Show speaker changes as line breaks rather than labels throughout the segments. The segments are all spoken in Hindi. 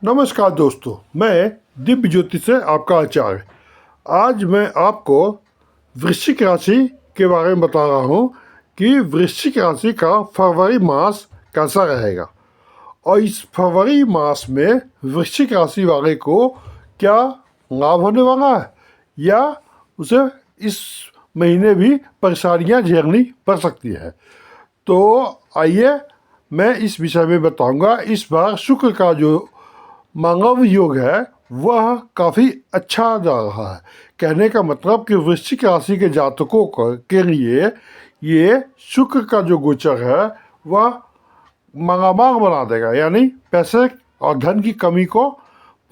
नमस्कार दोस्तों, मैं दिव्य ज्योति से आपका आचार्य। आज मैं आपको वृश्चिक राशि के बारे में बता रहा हूँ कि वृश्चिक राशि का फरवरी मास कैसा रहेगा और इस फरवरी मास में वृश्चिक राशि वाले को क्या लाभ होने वाला है या उसे इस महीने भी परेशानियाँ झेलनी पड़ सकती है। तो आइए मैं इस विषय में बताऊंगा। इस बार शुक्र का जो मांगव योग है वह काफ़ी अच्छा जा रहा है। कहने का मतलब कि वृश्चिक राशि के जातकों के लिए ये शुक्र का जो गोचर है वह मांगामांग बना देगा, यानी पैसे और धन की कमी को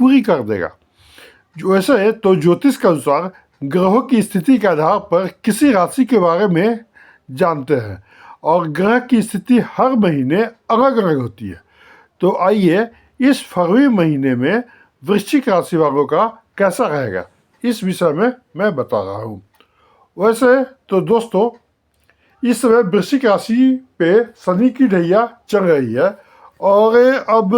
पूरी कर देगा। वैसे तो ज्योतिष के अनुसार ग्रहों की स्थिति के आधार पर किसी राशि के बारे में जानते हैं और ग्रह की स्थिति हर महीने अलग अलग होती है। तो आइए इस फरवरी महीने में वृश्चिक राशि वालों का कैसा रहेगा इस विषय में मैं बता रहा हूँ। वैसे तो दोस्तों, इस समय वृश्चिक राशि पे शनि की ढैया चल रही है और अब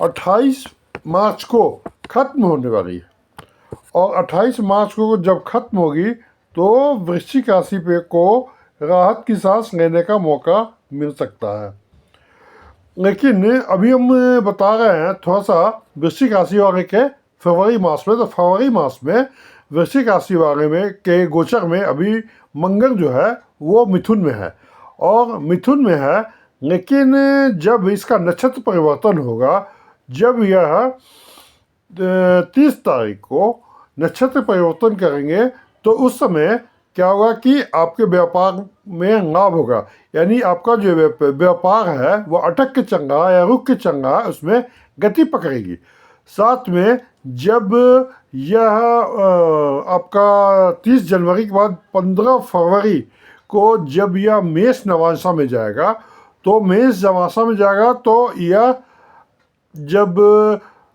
28 मार्च को खत्म होने वाली है और 28 मार्च को जब खत्म होगी तो वृश्चिक राशि पे को राहत की सांस लेने का मौका मिल सकता है। लेकिन अभी हम बता रहे हैं थोड़ा सा वृश्चिक राशि वाले के फरवरी मास में। तो फरवरी मास में वृश्चिक राशि वाले में के गोचर में अभी मंगल जो है वो मिथुन में है और मिथुन में है, लेकिन जब इसका नक्षत्र परिवर्तन होगा, जब यह 30 तारीख को नक्षत्र परिवर्तन करेंगे तो उस समय क्या होगा कि आपके व्यापार में लाभ होगा, यानी आपका जो व्यापार है वो अटक के चल रहा है या रुक के चल रहा है उसमें गति पकड़ेगी। साथ में जब यह आपका 30 जनवरी के बाद 15 फरवरी को जब यह मेष नवांशा में जाएगा तो मेष नवांशा में जाएगा तो यह जब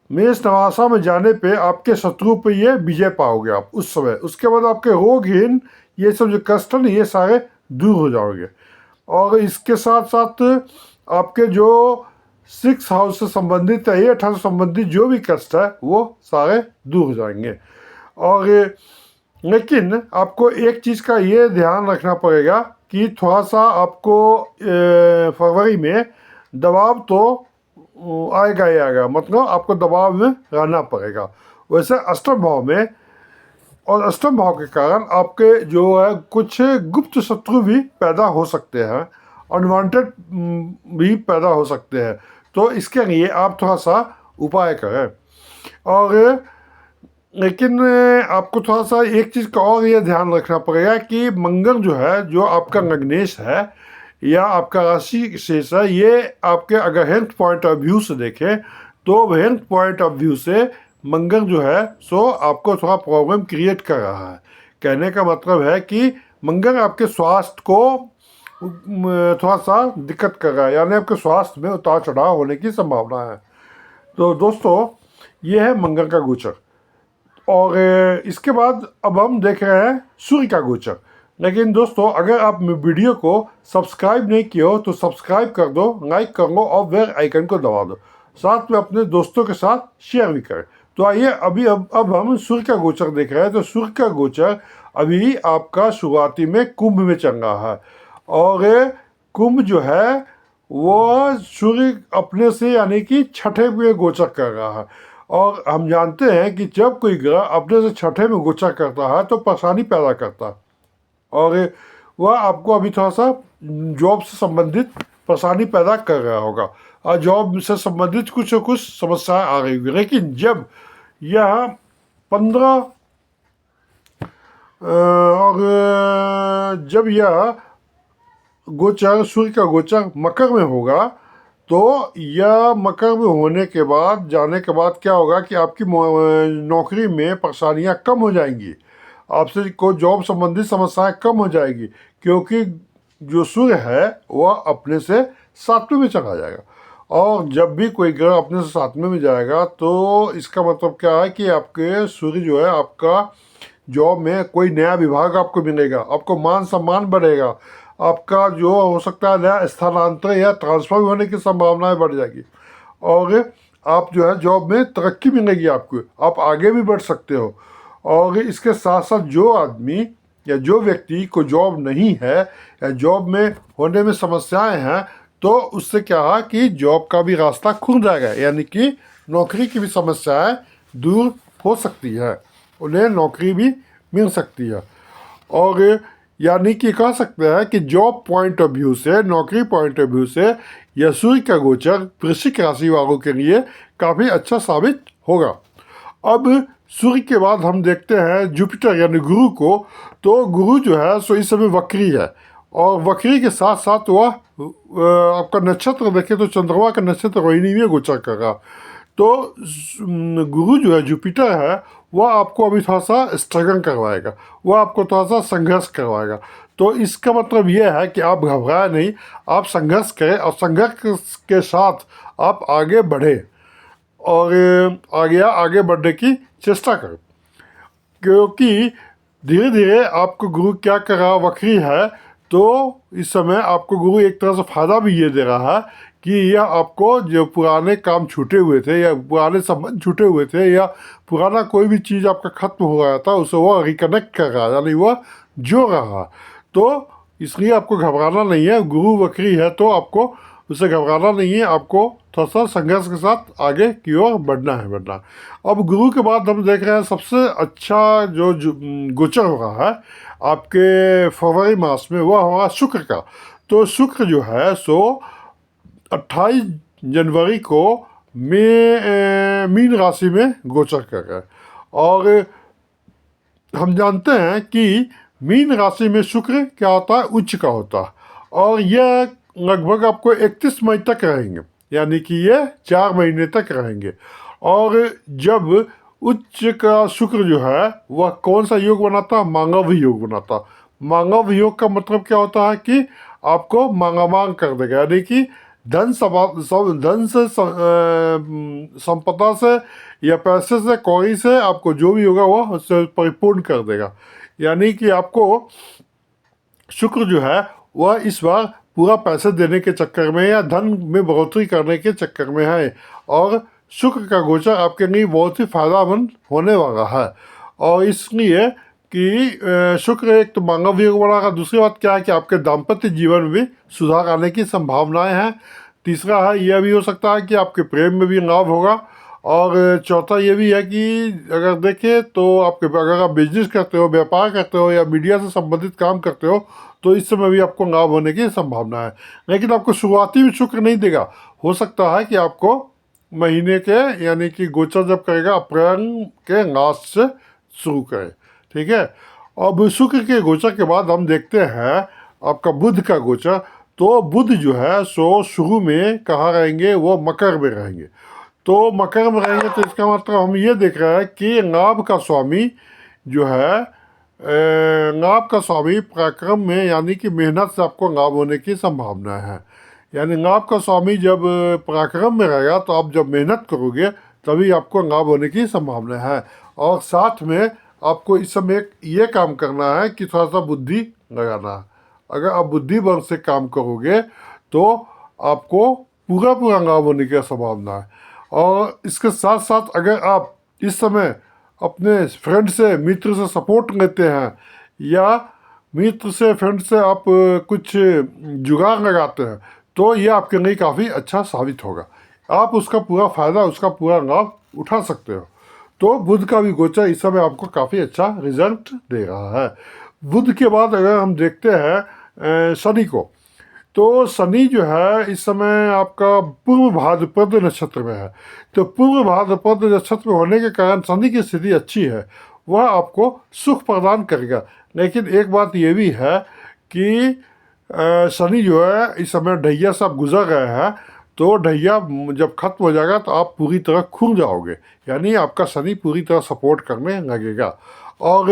मेष नवांशा में जाने पे आपके शत्रु पे ये विजय पाओगे आप उस समय। उसके बाद आपके रोगहीन ये सब जो कष्ट है ये सारे दूर हो जाओगे और इसके साथ साथ आपके जो 6 हाउस से संबंधित है, 8 हाउस से संबंधित जो भी कष्ट है वो सारे दूर हो जाएंगे। और लेकिन आपको एक चीज़ का ये ध्यान रखना पड़ेगा कि थोड़ा सा आपको फरवरी में दबाव तो आएगा ही आएगा, मतलब आपको दबाव में रहना पड़ेगा। वैसे अष्टम भाव में और अष्टम भाव के कारण आपके जो है कुछ गुप्त शत्रु भी पैदा हो सकते हैं, अनवांटेड भी पैदा हो सकते हैं। तो इसके लिए आप थोड़ा सा उपाय करें। और लेकिन आपको थोड़ा सा एक चीज़ का और ये ध्यान रखना पड़ेगा कि मंगल जो है, जो आपका लग्नेश है या आपका राशि शेष है, ये आपके अगर हेल्थ पॉइंट ऑफ व्यू से देखें तो हेल्थ पॉइंट ऑफ व्यू से मंगल जो है सो आपको थोड़ा प्रॉब्लम क्रिएट कर रहा है। कहने का मतलब है कि मंगल आपके स्वास्थ्य को थोड़ा सा दिक्कत कर रहा है, यानी आपके स्वास्थ्य में उतार चढ़ाव होने की संभावना है। तो दोस्तों, ये है मंगल का गोचर। और इसके बाद अब हम देख रहे हैं सूर्य का गोचर। लेकिन दोस्तों, अगर आप वीडियो को सब्सक्राइब नहीं किए हो तो सब्सक्राइब कर दो, लाइक कर लो और बेल आइकन को दबा दो, साथ में अपने दोस्तों के साथ शेयर भी करें। तो आइए अभी अब हम सूर्य का गोचर देख रहे हैं। तो सूर्य का गोचर अभी आपका शुरुआती में कुंभ में चल रहा है और कुंभ जो है वो सूर्य अपने से यानी कि छठे में गोचर कर रहा है। और हम जानते हैं कि जब कोई ग्रह अपने से छठे में गोचर करता है तो परेशानी पैदा करता है और वह आपको अभी थोड़ा सा जॉब से संबंधित परेशानी पैदा कर रहा होगा और जॉब से संबंधित कुछ समस्याएं आ रही होगी। लेकिन जब यह 15 और जब यह गोचर सूर्य का गोचर मकर में होगा तो यह मकर में होने के बाद जाने के बाद क्या होगा कि आपकी नौकरी में परेशानियां कम हो जाएंगी, आपसे को जॉब संबंधित समस्याएं कम हो जाएगी, क्योंकि जो सूर्य है वह अपने से सातवें में चला जाएगा। और जब भी कोई ग्रह अपने से सातवें में जाएगा तो इसका मतलब क्या है कि आपके सूर्य जो है आपका जॉब में कोई नया विभाग आपको मिलेगा, आपको मान सम्मान बढ़ेगा, आपका जो हो सकता है नया स्थानांतरण या ट्रांसफर होने की संभावनाएं बढ़ जाएगी। और आप जो है जॉब में तरक्की मिलेगी आपको, आप आगे भी बढ़ सकते हो। और इसके साथ साथ जो आदमी या जो व्यक्ति को जॉब नहीं है या जॉब में होने में समस्याएं हैं, तो उससे क्या है कि जॉब का भी रास्ता खुल जाएगा, यानी कि नौकरी की भी समस्याएं दूर हो सकती है, उन्हें नौकरी भी मिल सकती है। और यानी कि कह सकते हैं कि जॉब पॉइंट ऑफ व्यू से, नौकरी पॉइंट ऑफ व्यू से, यह सूर्य का गोचर वृश्चिक राशि वालों के लिए काफ़ी अच्छा साबित होगा। अब सूर्य के बाद हम देखते हैं जुपिटर यानी गुरु को। तो गुरु जो है सो इस समय वक्री है, और वक्री के साथ साथ वह आपका नक्षत्र देखें तो चंद्रमा का नक्षत्र रोहिणी में गोचर कर रहा। तो गुरु जो है जुपिटर है, वह आपको अभी थोड़ा सा स्ट्रगल करवाएगा, वह आपको थोड़ा सा संघर्ष करवाएगा। तो इसका मतलब यह है कि आप घबराए नहीं, आप संघर्ष करें और संघर्ष के साथ आप आगे बढ़े और आगे बढ़ने की चेष्टा करें। क्योंकि धीरे धीरे आपको गुरु क्या कर रहा, वक्री है, तो इस समय आपको गुरु एक तरह से फ़ायदा भी ये दे रहा है कि यह आपको जो पुराने काम छूटे हुए थे या पुराने संबंध छूटे हुए थे या पुराना कोई भी चीज़ आपका ख़त्म हो गया था, उसे वह रिकनेक्ट कर रहा है, यानी वह जोड़ रहा है। तो इसलिए आपको घबराना नहीं है, गुरु वक्री है तो आपको उससे घबराना नहीं है, आपको थोड़ा सा संघर्ष के साथ आगे की ओर बढ़ना है। अब गुरु के बाद हम देख रहे हैं सबसे अच्छा जो गोचर हो रहा है आपके फरवरी मास में, वह होगा शुक्र का। तो शुक्र जो है सो 28 जनवरी को मीन राशि में गोचर कर रहा है। और हम जानते हैं कि मीन राशि में शुक्र क्या होता है, उच्च का होता है, और यह लगभग आपको 31 मई तक रहेंगे, यानी कि ये 4 महीने तक रहेंगे। और जब उच्च का शुक्र जो है वह कौन सा योग बनाता, मांगव योग बनाता। मांगव योग का मतलब क्या होता है कि आपको मांगामांग कर देगा, यानी कि धन से संपदा से या पैसे से, कौड़ी से, आपको जो भी होगा वह उससे परिपूर्ण कर देगा। यानी कि आपको शुक्र जो है वह इस बार पूरा पैसे देने के चक्कर में या धन में बढ़ोतरी करने के चक्कर में है, और शुक्र का गोचर आपके लिए बहुत ही फायदेमंद होने वाला है। और इसलिए कि शुक्र एक तो मांगव योग बनाएगा, दूसरी बात क्या है कि आपके दाम्पत्य जीवन में भी सुधार आने की संभावनाएं हैं। तीसरा है, यह भी हो सकता है कि आपके प्रेम में भी लाभ होगा। और चौथा ये भी है कि अगर देखें तो अगर आप बिजनेस करते हो, व्यापार करते हो या मीडिया से संबंधित काम करते हो, तो इस समय भी आपको लाभ होने की संभावना है। लेकिन आपको शुरुआती में शुक्र नहीं देगा, हो सकता है कि आपको महीने के यानी कि गोचर जब करेगा अप्रैल के लास्ट से शुरू करें, ठीक है। अब शुक्र के गोचर के बाद हम देखते हैं आपका बुध का गोचर। तो बुध जो है सो शुरू में कहाँ रहेंगे, वो मकर में रहेंगे। तो मकर में रहेंगे तो इसका मतलब हम ये देख रहे हैं कि लाभ का स्वामी जो है, लाभ का स्वामी पराक्रम में, यानी कि मेहनत से आपको लाभ होने की संभावना है। यानी लाभ का स्वामी जब पराक्रम में रहेगा तो आप जब मेहनत करोगे तभी आपको लाभ होने की संभावना है। और साथ में आपको इस समय ये काम करना है कि थोड़ा सा बुद्धि लगाना है। अगर आप बुद्धि बल से काम करोगे तो आपको पूरा लाभ होने की संभावना है। और इसके साथ साथ अगर आप इस समय अपने फ्रेंड से, मित्र से सपोर्ट लेते हैं, या मित्र से, फ्रेंड से आप कुछ जुगाड़ लगाते हैं, तो ये आपके लिए काफ़ी अच्छा साबित होगा। आप उसका पूरा फ़ायदा, उसका पूरा लाभ उठा सकते हो। तो बुध का भी गोचर इस समय आपको काफ़ी अच्छा रिजल्ट दे रहा है। बुध के बाद अगर हम देखते हैं शनि को, तो शनि जो है इस समय आपका पूर्व भाद्रपद नक्षत्र में है। तो पूर्व भाद्रपद नक्षत्र में होने के कारण शनि की स्थिति अच्छी है, वह आपको सुख प्रदान करेगा। लेकिन एक बात ये भी है कि शनि जो है इस समय ढैया से आप गुजर रहे हैं, तो ढैया जब खत्म हो जाएगा तो आप पूरी तरह खुल जाओगे, यानी आपका शनि पूरी तरह सपोर्ट करने लगेगा। और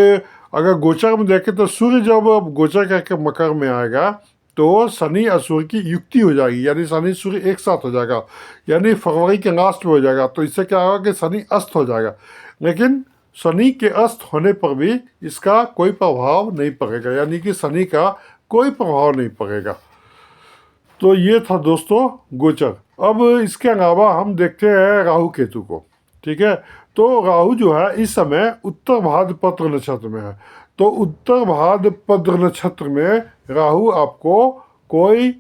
अगर गोचर में देखें तो सूर्य जब गोचर करके मकर में आएगा तो शनि और सूर्य की युक्ति हो जाएगी, यानी शनि सूर्य एक साथ हो जाएगा, यानी फरवरी के लास्ट में हो जाएगा। तो इससे क्या होगा कि शनि अस्त हो जाएगा। लेकिन शनि के अस्त होने पर भी इसका कोई प्रभाव नहीं पड़ेगा, यानी कि शनि का कोई प्रभाव नहीं पड़ेगा। तो ये था दोस्तों गोचर। अब इसके अलावा हम देखते हैं राहु केतु को। ठीक है, तो राहु जो है इस समय उत्तर भाद्रपद नक्षत्र में है। तो उत्तर भाद्रपद नक्षत्र में राहु आपको कोई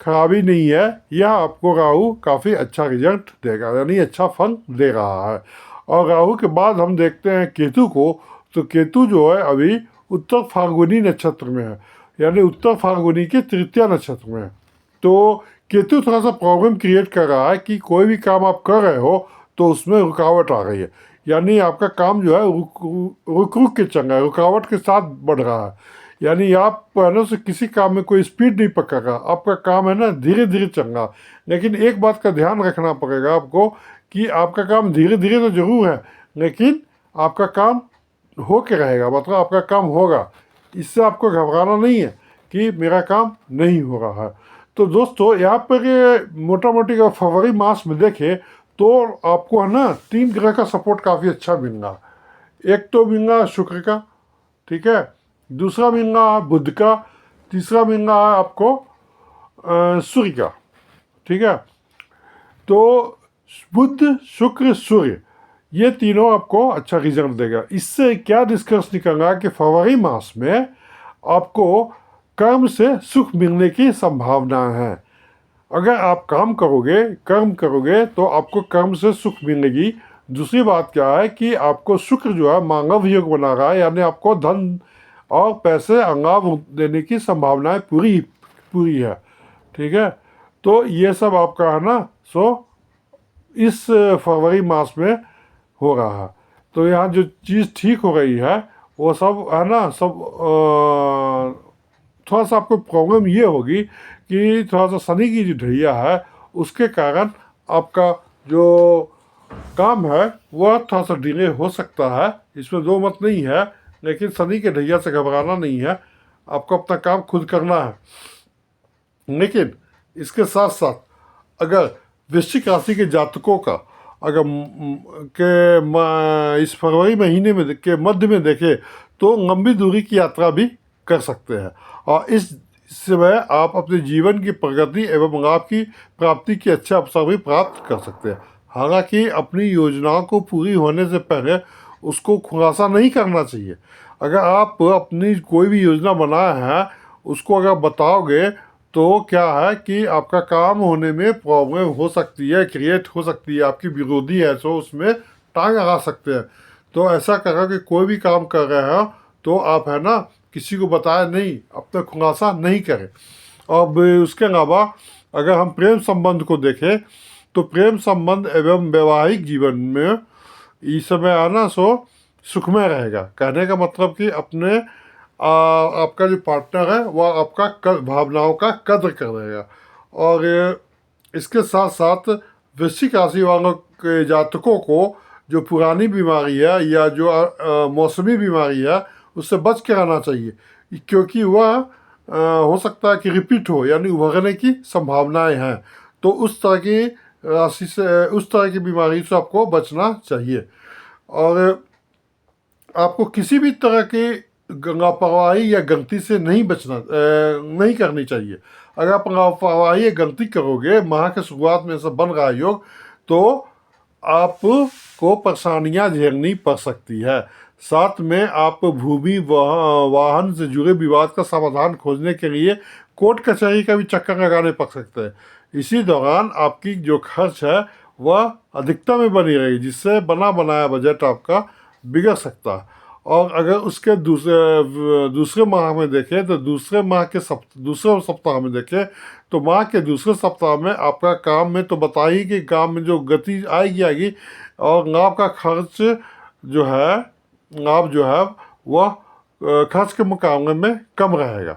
खराबी नहीं है, यह आपको राहु काफ़ी अच्छा रिजल्ट देगा, यानी अच्छा फल दे रहा है। और राहु के बाद हम देखते हैं केतु को। तो केतु जो है अभी उत्तर फाल्गुनी नक्षत्र में है, यानी उत्तर फाल्गुनी के तृतीय नक्षत्र में है। तो केतु थोड़ा सा प्रॉब्लम क्रिएट कर रहा है कि कोई भी काम आप कर रहे हो तो उसमें रुकावट आ रही है, यानी आपका काम जो है रुक रुक के चल रहा है, रुकावट के साथ बढ़ रहा है। यानी आप पहले से किसी काम में कोई स्पीड नहीं पकड़ रहा, आपका काम है ना धीरे धीरे चल रहा। लेकिन एक बात का ध्यान रखना पड़ेगा आपको कि आपका काम धीरे धीरे तो जरूर है, लेकिन आपका काम हो के रहेगा, मतलब आपका काम होगा। इससे आपको घबराना नहीं है कि मेरा काम नहीं हो रहा है। तो दोस्तों यहाँ पर मोटा मोटी अगर फरवरी मास में देखें तो आपको है ना 3 ग्रह का सपोर्ट काफ़ी अच्छा मिल रहा है। एक तो मिल रहा है शुक्र का, ठीक है, दूसरा मिल रहा है बुध का, तीसरा मिल रहा है आपको सूर्य का। ठीक है, तो बुध शुक्र सूर्य ये तीनों आपको अच्छा रिजल्ट देगा। इससे क्या डिस्कस निकलना कि फरवरी मास में आपको कर्म से सुख मिलने की संभावना है। अगर आप काम करोगे, कर्म करोगे तो आपको कर्म से सुख मिलेगी। दूसरी बात क्या है कि आपको शुक्र जो है मांगव योग बना रहा है, यानी आपको धन और पैसे अंगाव देने की संभावनाएं पूरी है। ठीक है, तो ये सब आपका है ना सो इस फरवरी मास में हो रहा है। तो यहाँ जो चीज़ ठीक हो रही है वो सब है ना सब थोड़ा सा आपको प्रॉब्लम ये होगी कि थोड़ा सा शनि की जो ढैया है उसके कारण आपका जो काम है वह थोड़ा सा डिले हो सकता है, इसमें दो मत नहीं है। लेकिन शनि के ढैया से घबराना नहीं है, आपको अपना काम खुद करना है। लेकिन इसके साथ साथ अगर वृश्चिक राशि के जातकों का अगर इस फरवरी महीने में के मध्य में देखें तो लंबी दूरी की यात्रा भी कर सकते हैं, और इस समय आप अपने जीवन की प्रगति एवं लाभ की प्राप्ति के अच्छे अवसर भी प्राप्त कर सकते हैं। हालांकि अपनी योजनाओं को पूरी होने से पहले उसको खुलासा नहीं करना चाहिए। अगर आप अपनी कोई भी योजना बनाए हैं उसको अगर बताओगे तो क्या है कि आपका काम होने में प्रॉब्लम हो सकती है, क्रिएट हो सकती है, आपकी विरोधी है तो उसमें टांग लगा सकते हैं। तो ऐसा करो कि कोई भी काम कर रहे हो तो आप है ना किसी को बताए नहीं, अपना खुलासा नहीं करें। अब उसके अलावा अगर हम प्रेम संबंध को देखें तो प्रेम संबंध एवं वैवाहिक जीवन में इस समय आना सो सुखमय रहेगा। कहने का मतलब कि अपने आपका जो पार्टनर है वह आपका भावनाओं का कद्र करेगा। और इसके साथ साथ वृश्चिक राशि वालों के जातकों को जो पुरानी बीमारी है या जो मौसमी बीमारी है उससे बच के रहना चाहिए, क्योंकि वह हो सकता है कि रिपीट हो, यानी उभरने की संभावनाएं हैं। तो उस तरह की राशि से, उस तरह की बीमारी से आपको बचना चाहिए। और आपको किसी भी तरह की लापरवाही या गलती से नहीं करनी चाहिए। अगर आप लापरवाही या गलती करोगे, माह के शुरुआत में से बन रहा योग, तो आपको परेशानियां झेलनी पड़ सकती है। साथ में आप भूमि वाहन से जुड़े विवाद का समाधान खोजने के लिए कोर्ट कचहरी का भी चक्कर लगाने पड़ सकते हैं। इसी दौरान आपकी जो खर्च है वह अधिकता में बनी रहेगी, जिससे बना बनाया बजट आपका बिगड़ सकता है। और अगर उसके दूसरे माह में देखें तो दूसरे सप्ताह में देखें तो माह के दूसरे सप्ताह में आपका काम में तो बताइए कि काम में जो गति आएगी और लाभ का खर्च जो है वह खर्च के मुकाबले में कम रहेगा।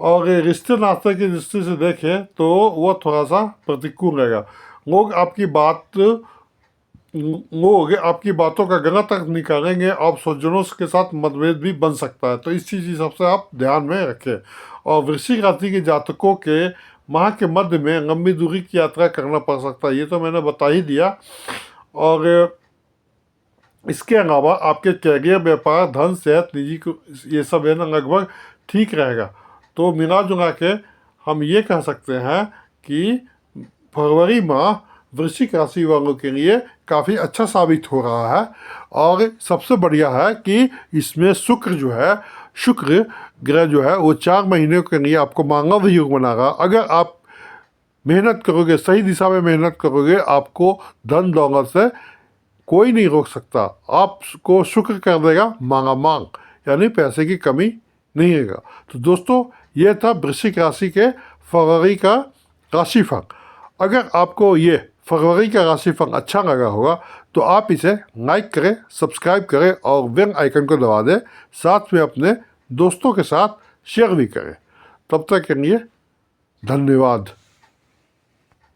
और रिश्ते नाते की दृष्टि से देखें तो वह थोड़ा सा प्रतिकूल रहेगा। लोग आपकी बातों का गलत अर्थ निकालेंगे, आप स्वजनों के साथ मतभेद भी बन सकता है। तो इस चीज़ सबसे आप ध्यान में रखें। और वृश्चिक राशि के जातकों के माह के मध्य में लंबी दूरी की यात्रा करना पड़ सकता है, ये तो मैंने बता ही दिया। और इसके अलावा आपके कैरियर, व्यापार, धन, सेहत, निजी को ये सब है ना लगभग ठीक रहेगा। तो मिला जुला के हम ये कह सकते हैं कि फरवरी माह वृश्चिक राशि वालों के लिए काफ़ी अच्छा साबित हो रहा है। और सबसे बढ़िया है कि इसमें शुक्र ग्रह जो है वो 4 महीने के लिए आपको मंगल योग बनाएगा। अगर आप मेहनत करोगे, सही दिशा में मेहनत करोगे, आपको धन दौलत से कोई नहीं रोक सकता। आपको शुक्र कर देगा मांगा मांग, यानी पैसे की कमी नहीं होगा। तो दोस्तों, ये था वृश्चिक राशि के फरवरी का राशिफल। अगर आपको ये फरवरी का राशिफल अच्छा लगा होगा तो आप इसे लाइक करें, सब्सक्राइब करें और बेल आइकन को दबा दें। साथ में अपने दोस्तों के साथ शेयर भी करें। तब तक के लिए धन्यवाद।